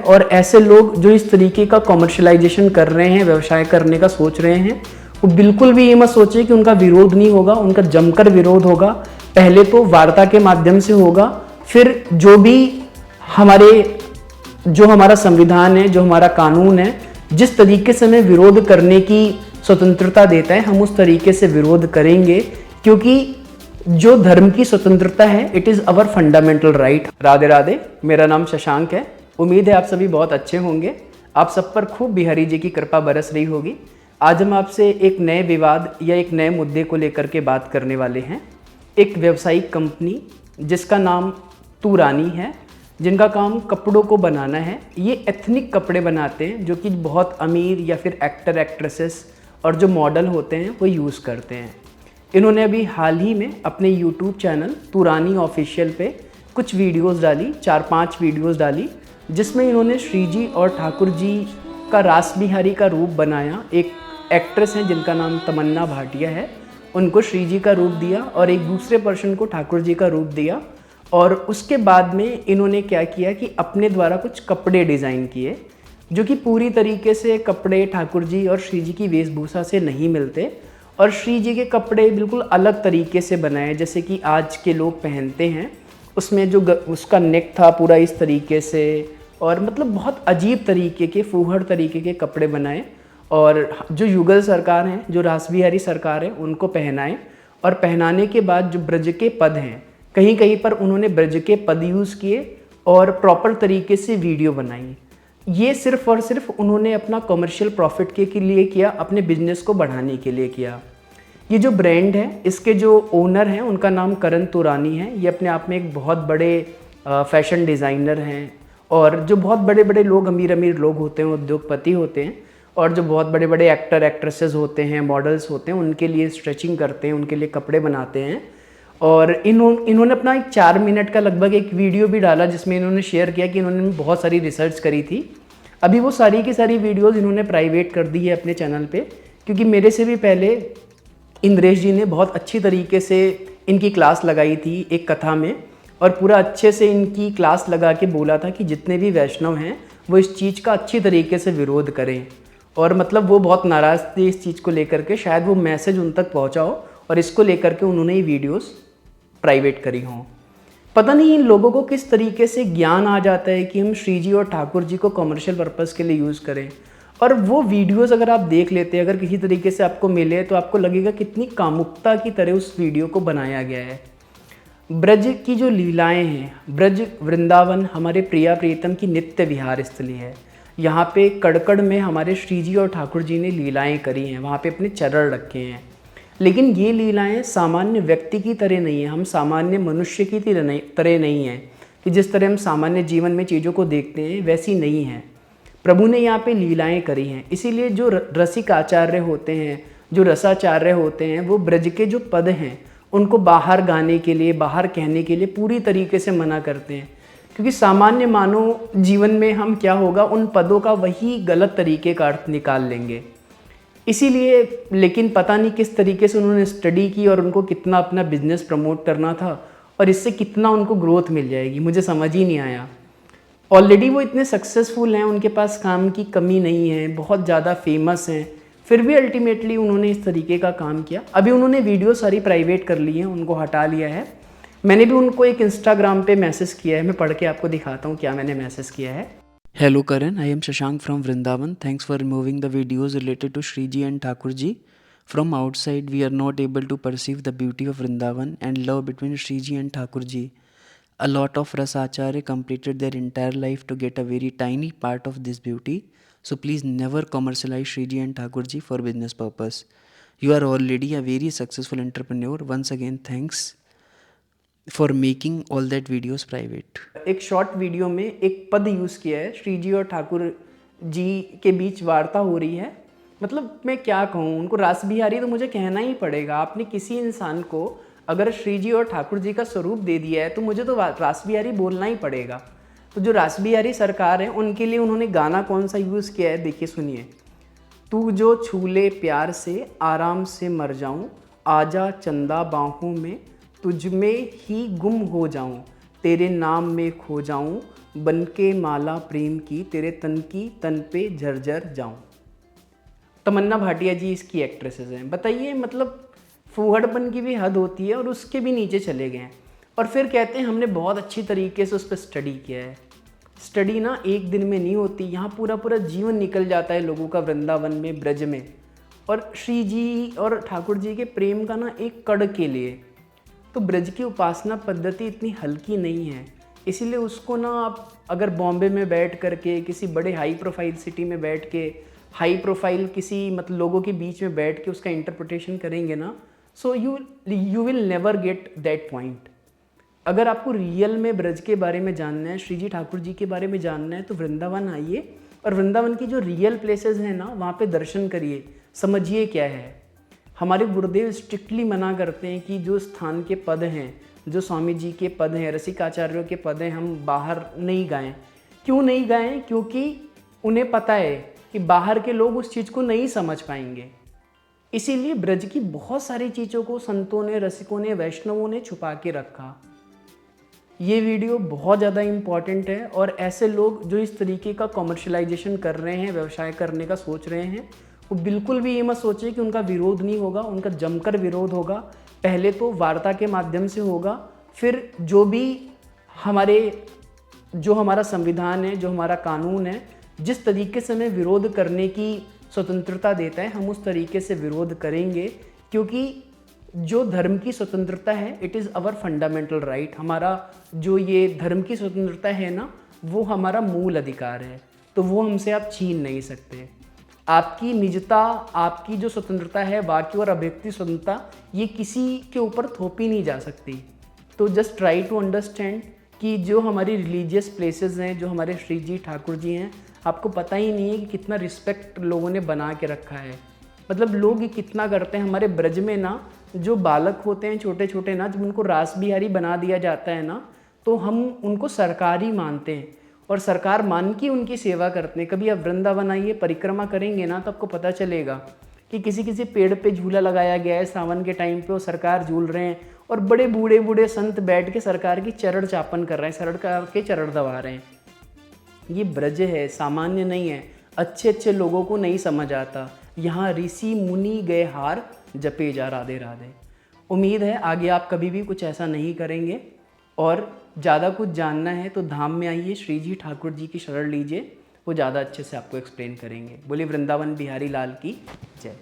और ऐसे लोग जो इस तरीके का कॉमर्शलाइजेशन कर रहे हैं, व्यवसाय करने का सोच रहे हैं, वो बिल्कुल भी ये मत सोचे कि उनका विरोध नहीं होगा। उनका जमकर विरोध होगा। पहले तो वार्ता के माध्यम से होगा, फिर जो हमारा संविधान है, जो हमारा कानून है, जिस तरीके से हमें विरोध करने की स्वतंत्रता देता है, हम उस तरीके से विरोध करेंगे, क्योंकि जो धर्म की स्वतंत्रता है, it is our fundamental right. Radhe Radhe. मेरा नाम शशांक है। उम्मीद है आप सभी बहुत अच्छे होंगे। आप सब पर खूब बिहारी जी की कृपा बरस रही होगी। आज हम आपसे एक नए विवाद या एक नए मुद्दे को लेकर के बात करने वाले हैं। एक व्यावसायिक कंपनी जिसका नाम तू रानी है, जिनका काम कपड़ों को बनाना है। ये एथनिक कपड़े बनाते हैं जो कि बहुत अमीर या फिर एक्टर एक्ट्रेसेस और जो मॉडल होते हैं वो यूज़ करते हैं। इन्होंने अभी हाल ही में अपने यूट्यूब चैनल तू रानी ऑफिशियल पे कुछ वीडियोस डाली, 4-5 वीडियोस डाली, जिसमें इन्होंने श्री जी और ठाकुर जी का रास बिहारी का रूप बनाया। एक एक्ट्रेस हैं जिनका नाम तमन्ना भाटिया है, उनको श्री जी का रूप दिया और एक दूसरे पर्सन को ठाकुर जी का रूप दिया। और उसके बाद में इन्होंने क्या किया कि अपने द्वारा कुछ कपड़े डिज़ाइन किए जो कि पूरी तरीके से कपड़े ठाकुर जी और श्री जी की वेशभूषा से नहीं मिलते, और श्री जी के कपड़े बिल्कुल अलग तरीके से बनाए जैसे कि आज के लोग पहनते हैं। उसमें जो उसका नेक था पूरा इस तरीके से, और मतलब बहुत अजीब तरीके के, फूहड़ तरीके के कपड़े बनाए, और जो युगल सरकार हैं, जो रास बिहारी सरकार है, उनको पहनाए। और पहनाने के बाद जो ब्रज के पद हैं, कहीं कहीं पर उन्होंने ब्रज के पद यूज़ किए और प्रॉपर तरीके से वीडियो बनाई। ये सिर्फ और सिर्फ उन्होंने अपना कमर्शियल प्रॉफिट के लिए किया, अपने बिजनेस को बढ़ाने के लिए किया। ये जो ब्रांड है, इसके जो ओनर हैं, उनका नाम करण तुरानी है। ये अपने आप में एक बहुत बड़े फैशन डिज़ाइनर हैं, और जो बहुत बड़े बड़े लोग, अमीर अमीर लोग होते हैं, उद्योगपति होते हैं, और जो बहुत बड़े बड़े एक्टर एक्ट्रेसेस होते हैं, मॉडल्स होते हैं, उनके लिए स्ट्रेचिंग करते हैं, उनके लिए कपड़े बनाते हैं। और इन्होंने अपना एक 4 मिनट का लगभग एक वीडियो भी डाला जिसमें इन्होंने शेयर किया कि इन्होंने बहुत सारी रिसर्च करी थी। अभी वो सारी की सारी वीडियोस इन्होंने प्राइवेट कर दी है अपने चैनल पे, क्योंकि मेरे से भी पहले इंद्रेश जी ने बहुत अच्छी तरीके से इनकी क्लास लगाई थी एक कथा में, और पूरा अच्छे से इनकी क्लास लगा के बोला था कि जितने भी वैष्णव हैं वो इस चीज़ का अच्छी तरीके से विरोध करें। और मतलब वो बहुत नाराज़ थे इस चीज़ को लेकर के, शायद वो मैसेज उन तक पहुँचा हो, और इसको लेकर के उन्होंने ये वीडियोस प्राइवेट करी हों। पता नहीं इन लोगों को किस तरीके से ज्ञान आ जाता है कि हम श्री जी और ठाकुर जी को कमर्शियल पर्पज़ के लिए यूज़ करें। और वो वीडियोस अगर आप देख लेते हैं, अगर किसी तरीके से आपको मिले, तो आपको लगेगा कितनी कामुकता की तरह उस वीडियो को बनाया गया है। ब्रज की जो लीलाएं हैं, ब्रज वृंदावन हमारे प्रिया प्रियतम की नित्य विहार स्थली है। यहाँ पे कड़कड़ में हमारे श्री जी और ठाकुर जी ने लीलाएं करी हैं, वहाँ पे अपने चरण रखे हैं। लेकिन ये लीलाएं सामान्य व्यक्ति की तरह नहीं है, हम सामान्य मनुष्य की तरह नहीं है कि जिस तरह हम सामान्य जीवन में चीज़ों को देखते हैं वैसी नहीं है। प्रभु ने यहाँ पे लीलाएं करी हैं, इसीलिए जो रसिक आचार्य होते हैं, जो रसाचार्य होते हैं, वो ब्रज के जो पद हैं उनको बाहर गाने के लिए, बाहर कहने के लिए पूरी तरीके से मना करते हैं, क्योंकि सामान्य मानव जीवन में हम क्या होगा, उन पदों का वही गलत तरीके का अर्थ निकाल लेंगे। इसीलिए, लेकिन पता नहीं किस तरीके से उन्होंने स्टडी की और उनको कितना अपना बिजनेस प्रमोट करना था और इससे कितना उनको ग्रोथ मिल जाएगी, मुझे समझ ही नहीं आया। ऑलरेडी वो इतने सक्सेसफुल हैं, उनके पास काम की कमी नहीं है, बहुत ज़्यादा फेमस हैं, फिर भी अल्टीमेटली उन्होंने इस तरीके का काम किया। अभी उन्होंने वीडियो सारी प्राइवेट कर ली हैं, उनको हटा लिया है। मैंने भी उनको एक इंस्टाग्राम पे मैसेज किया है, मैं पढ़ के आपको दिखाता हूँ क्या मैंने मैसेज किया है। Hello Karan, I am Shashank from Vrindavan. Thanks for removing the videos related to Shriji and Thakurji. From outside, we are not able to perceive the beauty of Vrindavan and love between Shriji and Thakurji. A lot of Rasacharya completed their entire life to get a very tiny part of this beauty. So please never commercialize Shriji and Thakurji for business purpose. You are already a very successful entrepreneur. Once again, thanks for making all that videos private. एक short video में एक पद use किया है, श्री जी और ठाकुर जी के बीच वार्ता हो रही है। मतलब मैं क्या कहूँ, उनको रास बिहारी तो मुझे कहना ही पड़ेगा। आपने किसी इंसान को अगर श्री जी और ठाकुर जी का स्वरूप दे दिया है तो मुझे तो रास बिहारी बोलना ही पड़ेगा। तो जो रास बिहारी सरकार है उनके लिए उन्होंने गाना कौन सा यूज़ किया है, देखिए सुनिए। तू जो छूले प्यार से आराम से मर जाऊँ, आजा चंदा बाहों में तुझ में ही गुम हो जाऊं, तेरे नाम में खो जाऊं, बन के माला प्रेम की, तेरे तन की तन पे झरझर जाऊं। तमन्ना भाटिया जी इसकी एक्ट्रेसेस हैं। बताइए, मतलब फूहड़पन की भी हद होती है और उसके भी नीचे चले गए हैं। और फिर कहते हैं हमने बहुत अच्छी तरीके से उस पर स्टडी किया है। स्टडी ना एक दिन में नहीं होती, यहाँ पूरा पूरा जीवन निकल जाता है लोगों का वृंदावन में, ब्रज में, और श्री जी और ठाकुर जी के प्रेम का ना एक कड़ के लिए। तो ब्रज की उपासना पद्धति इतनी हल्की नहीं है, इसीलिए उसको ना आप अगर बॉम्बे में बैठ करके किसी बड़े हाई प्रोफाइल सिटी में बैठ के हाई प्रोफाइल किसी मतलब लोगों के बीच में बैठ के उसका इंटरप्रिटेशन करेंगे ना, so you will never get that point. अगर आपको रियल में ब्रज के बारे में जानना है, श्री जी ठाकुर जी के बारे में जानना है, तो वृंदावन आइए और वृंदावन की जो रियल प्लेसेस हैं ना, वहाँ पे दर्शन करिए, समझिए क्या है। हमारे गुरुदेव स्ट्रिक्टली मना करते हैं कि जो स्थान के पद हैं, जो स्वामी जी के पद हैं, रसिकाचार्यों के पद हैं, हम बाहर नहीं गाएं। क्यों नहीं गाएं? क्योंकि उन्हें पता है कि बाहर के लोग उस चीज़ को नहीं समझ पाएंगे। इसीलिए ब्रज की बहुत सारी चीज़ों को संतों ने, रसिकों ने, वैष्णवों ने छुपा के रखा। ये वीडियो बहुत ज़्यादा इम्पॉर्टेंट है और ऐसे लोग जो इस तरीके का कॉमर्शलाइजेशन कर रहे हैं, व्यवसाय करने का सोच रहे हैं, वो बिल्कुल भी ये मत सोचिए कि उनका विरोध नहीं होगा। उनका जमकर विरोध होगा। पहले तो वार्ता के माध्यम से होगा, फिर जो हमारा संविधान है, जो हमारा कानून है, जिस तरीके से हमें विरोध करने की स्वतंत्रता देता है, हम उस तरीके से विरोध करेंगे। क्योंकि जो धर्म की स्वतंत्रता है, it is our fundamental right. हमारा जो ये धर्म की स्वतंत्रता है ना, वो हमारा मूल अधिकार है, तो वो हमसे आप छीन नहीं सकते। आपकी निजता, आपकी जो स्वतंत्रता है, वाक्य और अभिव्यक्ति स्वतंत्रता, ये किसी के ऊपर थोपी नहीं जा सकती। तो जस्ट ट्राई टू अंडरस्टैंड कि जो हमारी रिलीजियस प्लेसेस हैं, जो हमारे श्री जी ठाकुर जी हैं, आपको पता ही नहीं है कि कितना रिस्पेक्ट लोगों ने बना के रखा है। मतलब लोग ये कितना करते हैं। हमारे ब्रज में ना जो बालक होते हैं छोटे छोटे ना, जब उनको रास बिहारी बना दिया जाता है ना, तो हम उनको सरकारी मानते हैं और सरकार मान के उनकी सेवा करते हैं। कभी आप वृंदावन आइए, परिक्रमा करेंगे ना, तो आपको पता चलेगा कि किसी किसी पेड़ पे झूला लगाया गया है सावन के टाइम पे, वो सरकार झूल रहे हैं और बड़े बूढ़े बूढ़े संत बैठ के सरकार की चरण चापन कर रहे हैं, सरकार के चरण दबा रहे हैं। ये ब्रज है, सामान्य नहीं है। अच्छे अच्छे लोगों को नहीं समझ आता। यहाँ ऋषि मुनि गए हार, जपे जा राधे राधे। उम्मीद है आगे आप कभी भी कुछ ऐसा नहीं करेंगे। और ज़्यादा कुछ जानना है तो धाम में आइए, श्री जी ठाकुर जी की शरण लीजिए, वो ज़्यादा अच्छे से आपको एक्सप्लेन करेंगे। बोलिए वृंदावन बिहारी लाल की जय।